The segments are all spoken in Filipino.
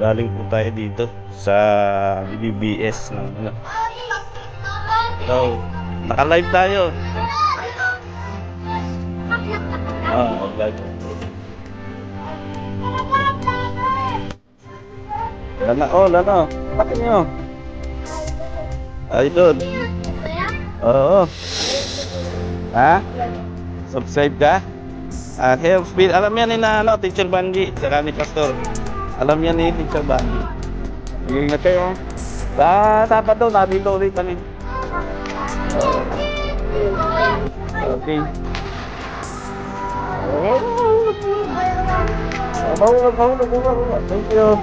Galing po tayo dito sa BBS ng ano. So, naka-live tayo. Live. Lana. Bakit nyo? Ay, doon. Oo. Ha? Subscribe ka? Help speed. Alam yan ni na ano, Teacher Banji, saka ni Pastor. Alam yan ni Teacher Banji. Ingat kayo. Sa Sabado, nandito ulit kami. Okay. Thank you.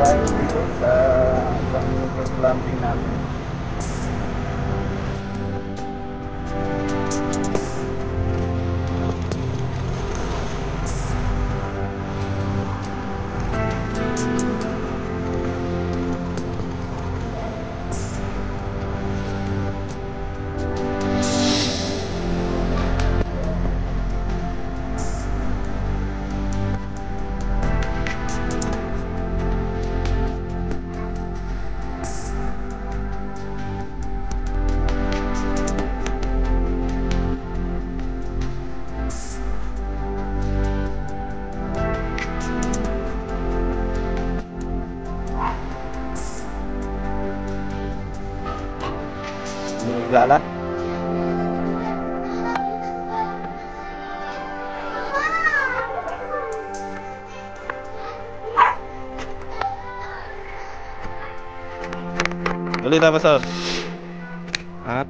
Tayo dito sa glamping namin. Gala. Ulit na Pastor. At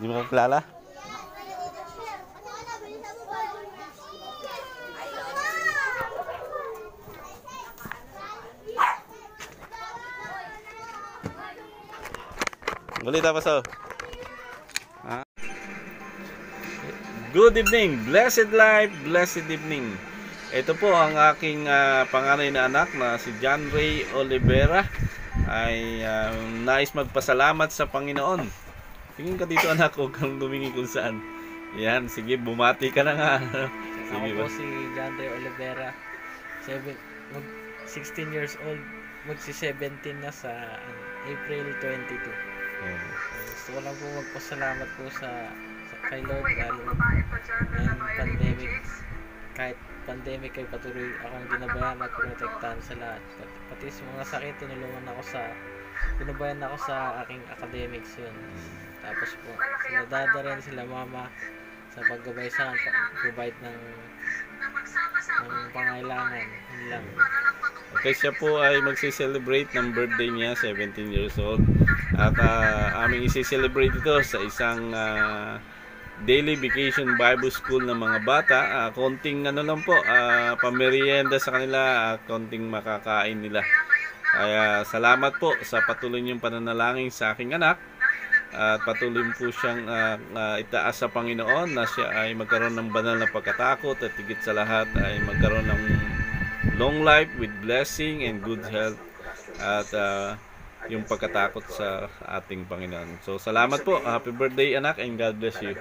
Hindi mo kilala? Balita pa so. Good evening, blessed life, blessed evening. Ito po ang aking panganay na anak na si John Ray Olivera ay nais magpasalamat sa Panginoon. Tingin ka dito anak, huwag kang lumingi kung saan. Yan, sige, bumati ka na nga. Sige Ako po si John Ray Olivera, 16 years old, magsi-17 na sa April 22. Gusto ko lang po magpasalamat po sa kay Lord dahil ng pandemic. Kahit pandemic ay patuloy akong ginabayan at protektahan sa lahat. Pati sa mga sakit, ginabayan ako sa aking academics yun. Tapos po, sila dada rin, sila mama sa paggabay sa akin, provide ng pangailangan. Yun lang. Okay, siya po ay magsi-celebrate ng birthday niya, 17 years old. At aming isi-celebrate ito sa isang daily vacation Bible school ng mga bata. Konting ano lang po, pamerienda sa kanila, konting makakain nila. Kaya salamat po sa patuloy niyong pananalangin sa aking anak. At patuloy po siyang itaas sa Panginoon na siya ay magkaroon ng banal na pagkatakot at higit sa lahat ay magkaroon ng long life with blessing and good health at yung pagkatakot sa ating Panginoon. So salamat po. Happy birthday anak and God bless you.